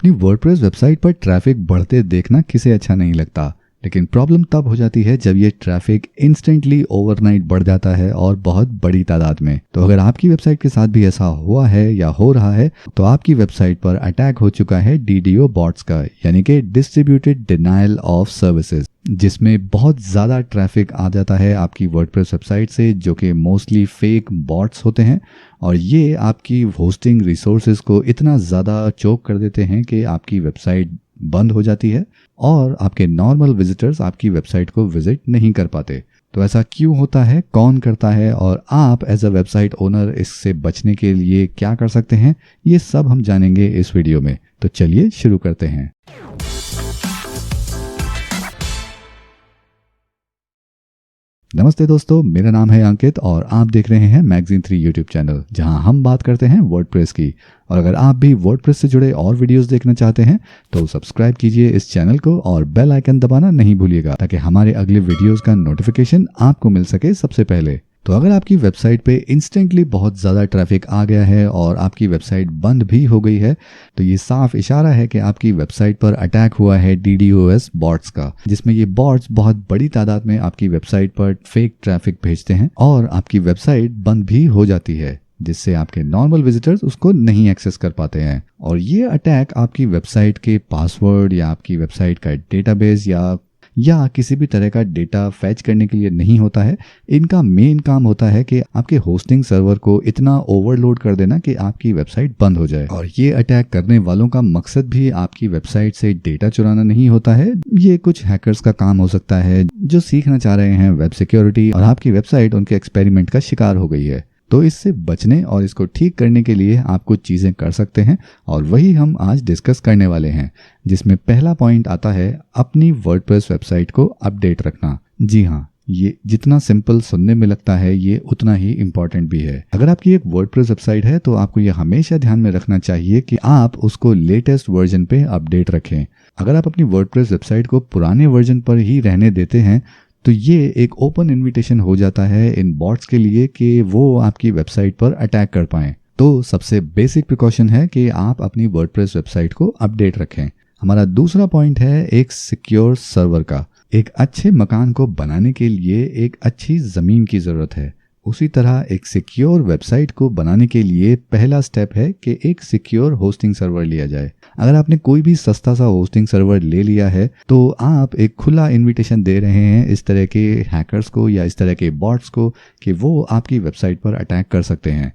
अपनी WordPress website पर traffic बढ़ते देखना किसे अच्छा नहीं लगता, लेकिन प्रॉब्लम तब हो जाती है जब ये ट्रैफिक इंस्टेंटली ओवरनाइट बढ़ जाता है और बहुत बड़ी तादाद में। तो अगर आपकी वेबसाइट के साथ भी ऐसा हुआ है या हो रहा है तो आपकी वेबसाइट पर अटैक हो चुका है डीडीओ बॉट्स का, यानी कि डिस्ट्रीब्यूटेड डिनायल ऑफ सर्विसेज, जिसमें बहुत ज़्यादा ट्रैफिक आ जाता है आपकी वर्डप्रेस वेबसाइट से, जो कि मोस्टली फेक बॉट्स होते हैं। और ये आपकी होस्टिंग रिसोर्सेज को इतना ज़्यादा चोक कर देते हैं कि आपकी वेबसाइट बंद हो जाती है और आपके नॉर्मल विजिटर्स आपकी वेबसाइट को विजिट नहीं कर पाते। तो ऐसा क्यों होता है, कौन करता है और आप एज अ वेबसाइट ओनर इससे बचने के लिए क्या कर सकते हैं, ये सब हम जानेंगे इस वीडियो में। तो चलिए शुरू करते हैं। नमस्ते दोस्तों, मेरा नाम है अंकित और आप देख रहे हैं मैगजीन 3 यूट्यूब चैनल, जहां हम बात करते हैं वर्डप्रेस की। और अगर आप भी वर्डप्रेस से जुड़े और वीडियोस देखना चाहते हैं तो सब्सक्राइब कीजिए इस चैनल को और बेल आइकन दबाना नहीं भूलिएगा, ताकि हमारे अगले वीडियोस का नोटिफिकेशन आपको मिल सके सबसे पहले। तो अगर आपकी वेबसाइट पे इंस्टेंटली बहुत ज़्यादा ट्रैफिक आ गया है और आपकी वेबसाइट बंद भी हो गई है, तो ये साफ इशारा है कि आपकी वेबसाइट पर अटैक हुआ है डीडीओएस बॉट्स का, जिसमें ये बॉट्स बहुत बड़ी तादाद में आपकी वेबसाइट पर फेक ट्रैफिक भेजते हैं और आपकी वेबसाइट बंद भी हो जाती है, जिससे आपके नॉर्मल विजिटर्स उसको नहीं एक्सेस कर पाते हैं। और ये अटैक आपकी वेबसाइट के पासवर्ड या आपकी वेबसाइट का डेटाबेस या किसी भी तरह का डेटा फैच करने के लिए नहीं होता है। इनका मेन काम होता है कि आपके होस्टिंग सर्वर को इतना ओवरलोड कर देना कि आपकी वेबसाइट बंद हो जाए। और ये अटैक करने वालों का मकसद भी आपकी वेबसाइट से डेटा चुराना नहीं होता है। ये कुछ हैकर्स का काम हो सकता है जो सीखना चाह रहे हैं वेब सिक्योरिटी, और आपकी वेबसाइट उनके एक्सपेरिमेंट का शिकार हो गई है। तो इससे बचने और इसको ठीक करने के लिए आप कुछ चीज़ें कर सकते हैं, और वही हम आज डिस्कस करने वाले हैं, जिसमें पहला पॉइंट आता है अपनी वर्डप्रेस वेबसाइट को अपडेट रखना। जी हाँ, ये जितना सिंपल सुनने में लगता है ये उतना ही इम्पॉर्टेंट भी है। अगर आपकी एक वर्डप्रेस वेबसाइट है तो आपको ये हमेशा ध्यान में रखना चाहिए कि आप उसको लेटेस्ट वर्जन पे अपडेट रखें। अगर आप अपनी वर्डप्रेस वेबसाइट को पुराने वर्जन पर ही रहने देते हैं तो ये एक ओपन इनविटेशन हो जाता है इन बॉट्स के लिए कि वो आपकी वेबसाइट पर अटैक कर पाएं। तो सबसे बेसिक प्रिकॉशन है कि आप अपनी वर्डप्रेस वेबसाइट को अपडेट रखें। हमारा दूसरा पॉइंट है एक सिक्योर सर्वर का। एक अच्छे मकान को बनाने के लिए एक अच्छी ज़मीन की ज़रूरत है, उसी तरह एक सिक्योर वेबसाइट को बनाने के लिए पहला स्टेप है कि एक सिक्योर होस्टिंग सर्वर लिया जाए। अगर आपने कोई भी सस्ता सा होस्टिंग सर्वर ले लिया है तो आप एक खुला इनविटेशन दे रहे हैं इस तरह के हैकर्स को या इस तरह के बॉट्स को कि वो आपकी वेबसाइट पर अटैक कर सकते हैं,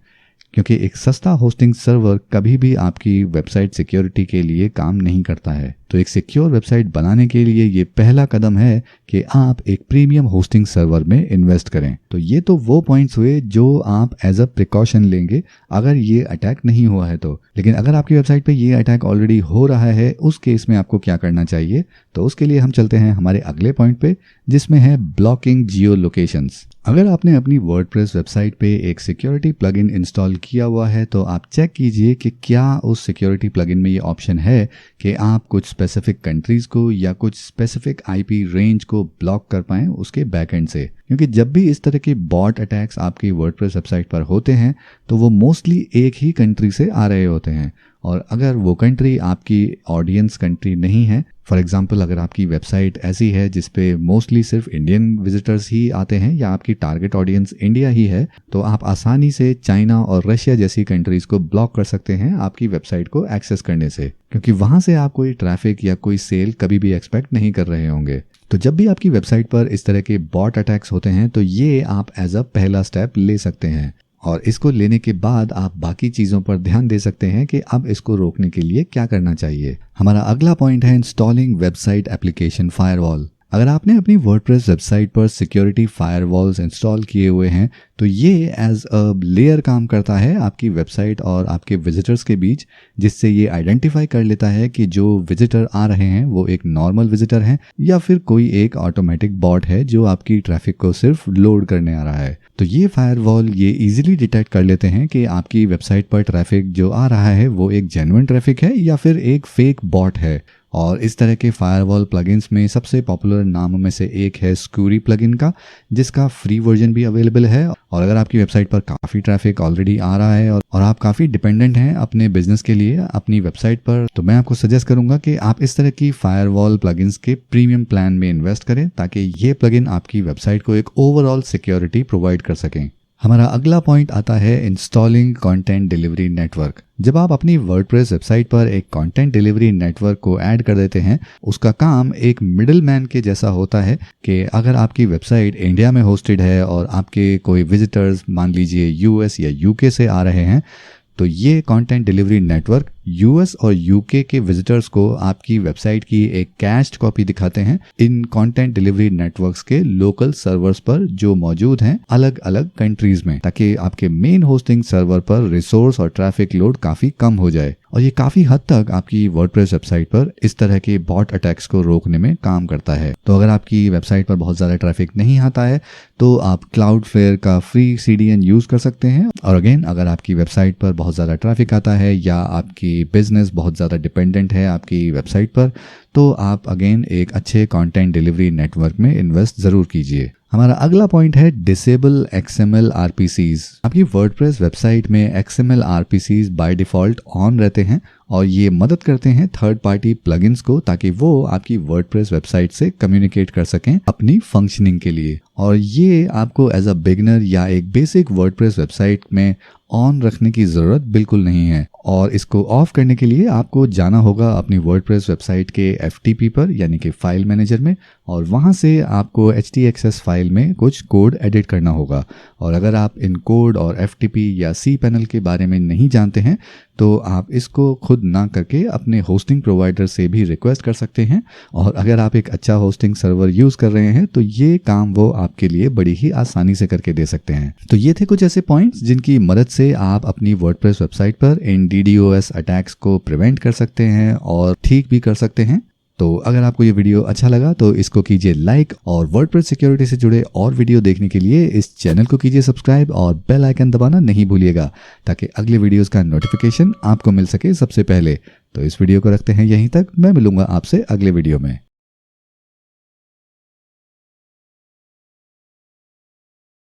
क्योंकि एक सस्ता होस्टिंग सर्वर कभी भी आपकी वेबसाइट सिक्योरिटी के लिए काम नहीं करता है। तो एक सिक्योर वेबसाइट बनाने के लिए ये पहला कदम है कि आप एक प्रीमियम होस्टिंग सर्वर में इन्वेस्ट करें। तो ये तो वो पॉइंट्स हुए जो आप एज अ प्रिकॉशन लेंगे अगर ये अटैक नहीं हुआ है तो। लेकिन अगर आपकी वेबसाइट पे ये अटैक ऑलरेडी हो रहा है, उस केस में आपको क्या करना चाहिए, तो उसके लिए हम चलते हैं हमारे अगले पॉइंट पे, जिसमें है ब्लॉकिंग जियो लोकेशंस। अगर आपने अपनी वर्डप्रेस वेबसाइट पे एक सिक्योरिटी प्लगइन इंस्टॉल किया हुआ है तो आप चेक कीजिए कि क्या उस सिक्योरिटी प्लगइन में ये ऑप्शन है कि आप कुछ स्पेसिफिक कंट्रीज को या कुछ स्पेसिफिक आईपी रेंज को ब्लॉक कर पाएं उसके बैकएंड से। क्योंकि जब भी इस तरह के बॉट अटैक्स आपकी वर्डप्रेस वेबसाइट पर होते हैं तो वो मोस्टली एक ही कंट्री से आ रहे होते हैं, और अगर वो कंट्री आपकी ऑडियंस कंट्री नहीं है, फॉर एग्जांपल अगर आपकी वेबसाइट ऐसी है जिसपे मोस्टली सिर्फ इंडियन विजिटर्स ही आते हैं या आपकी टारगेट ऑडियंस इंडिया ही है, तो आप आसानी से चाइना और रशिया जैसी कंट्रीज को ब्लॉक कर सकते हैं आपकी वेबसाइट को एक्सेस करने से, क्योंकि वहां से आप कोई ट्रैफिक या कोई सेल कभी भी एक्सपेक्ट नहीं कर रहे होंगे। तो जब भी आपकी वेबसाइट पर इस तरह के बॉट अटैक्स होते हैं तो ये आप एज अ पहला स्टेप ले सकते हैं, और इसको लेने के बाद आप बाकी चीज़ों पर ध्यान दे सकते हैं कि अब इसको रोकने के लिए क्या करना चाहिए। हमारा अगला पॉइंट है इंस्टॉलिंग वेबसाइट एप्लीकेशन फायरवॉल। अगर आपने अपनी वर्डप्रेस वेबसाइट पर सिक्योरिटी फायरवॉल्स इंस्टॉल किए हुए हैं तो ये एज अ लेयर काम करता है आपकी वेबसाइट और आपके विजिटर्स के बीच, जिससे ये आइडेंटिफाई कर लेता है कि जो विजिटर आ रहे हैं वो एक नॉर्मल विजिटर हैं या फिर कोई एक ऑटोमेटिक बॉट है जो आपकी ट्रैफिक को सिर्फ लोड करने आ रहा है। तो ये फायरवॉल ये इजीली डिटेक्ट कर लेते हैं कि आपकी वेबसाइट पर ट्रैफिक जो आ रहा है वो एक जेन्युइन ट्रैफिक है या फिर एक फेक बॉट है। और इस तरह के फायरवॉल प्लगइन्स में सबसे पॉपुलर नामों में से एक है स्क्यूरी प्लगइन का, जिसका फ्री वर्जन भी अवेलेबल है और अगर आपकी वेबसाइट पर काफ़ी ट्रैफिक ऑलरेडी आ रहा है और आप काफ़ी डिपेंडेंट हैं अपने बिजनेस के लिए अपनी वेबसाइट पर, तो मैं आपको सजेस्ट करूंगा कि आप इस तरह की फायरवॉल प्लगइन्स के प्रीमियम प्लान में इन्वेस्ट करें ताकि ये प्लगइन आपकी वेबसाइट को एक ओवरऑल सिक्योरिटी प्रोवाइड कर सकें। हमारा अगला पॉइंट आता है इंस्टॉलिंग कंटेंट डिलीवरी नेटवर्क। जब आप अपनी वर्डप्रेस वेबसाइट पर एक कंटेंट डिलीवरी नेटवर्क को ऐड कर देते हैं, उसका काम एक मिडिल मैन के जैसा होता है कि अगर आपकी वेबसाइट इंडिया में होस्टेड है और आपके कोई विजिटर्स मान लीजिए यूएस या यूके से आ रहे हैं, तो ये कंटेंट डिलीवरी नेटवर्क यूएस और यूके के विजिटर्स को आपकी वेबसाइट की एक कैश्ड कॉपी दिखाते हैं इन कंटेंट डिलीवरी नेटवर्क्स के लोकल सर्वर्स पर जो मौजूद हैं अलग अलग कंट्रीज में, ताकि आपके मेन होस्टिंग सर्वर पर रिसोर्स और ट्रैफिक लोड काफी कम हो जाए। और ये काफी हद तक आपकी वर्डप्रेस वेबसाइट पर इस तरह के बॉट अटैक्स को रोकने में काम करता है। तो अगर आपकी वेबसाइट पर बहुत ज्यादा ट्रैफिक नहीं आता है तो आप क्लाउडफ्लेयर का फ्री CDN यूज कर सकते हैं। और अगेन, अगर आपकी वेबसाइट पर बहुत ज्यादा ट्रैफिक आता है या आपकी बिजनेस बहुत ज़्यादा डिपेंडेंट है आपकी वेबसाइट पर, तो आप अगेन एक अच्छे कंटेंट डिलीवरी नेटवर्क में इन्वेस्ट ज़रूर कीजिए। हमारा अगला पॉइंट है डिसेबल XML RPCs। आपकी वर्डप्रेस वेबसाइट में XML RPCs by default on रहते हैं और ये मदद करते हैं थर्ड पार्टी प्लगइन्स को ताकि वो आपकी वर्डप्रेस वेबसाइट से कम्युनिकेट कर सकें अपनी फंक्शनिंग के लिए। और ये आपको एज अ बिगिनर या एक बेसिक वर्डप्रेस वेबसाइट में ऑन रखने की ज़रूरत बिल्कुल नहीं है। और इसको ऑफ करने के लिए आपको जाना होगा अपनी वर्डप्रेस वेबसाइट के FTP पर यानी कि फाइल मैनेजर में, और वहाँ से आपको HTXS फाइल में कुछ कोड एडिट करना होगा। और अगर आप इन कोड और FTP या cPanel के बारे में नहीं जानते हैं तो आप इसको खुद ना करके अपने होस्टिंग प्रोवाइडर से भी रिक्वेस्ट कर सकते हैं। और अगर आप एक अच्छा होस्टिंग सर्वर यूज़ कर रहे हैं तो ये काम वो आपके लिए बड़ी ही आसानी से करके दे सकते हैं। तो ये थे कुछ ऐसे पॉइंट्स जिनकी मदद से आप अपनी वर्डप्रेस वेबसाइट पर इन DDoS अटैक्स को प्रिवेंट कर सकते हैं और ठीक भी कर सकते हैं। तो अगर आपको ये वीडियो अच्छा लगा तो इसको कीजिए लाइक, और वर्डप्रेस सिक्योरिटी से जुड़े और वीडियो देखने के लिए इस चैनल को कीजिए सब्सक्राइब और बेल आइकन दबाना नहीं भूलिएगा ताकि अगले वीडियोस का नोटिफिकेशन आपको मिल सके सबसे पहले। तो इस वीडियो को रखते हैं यहीं तक, मैं मिलूंगा आपसे अगले वीडियो में।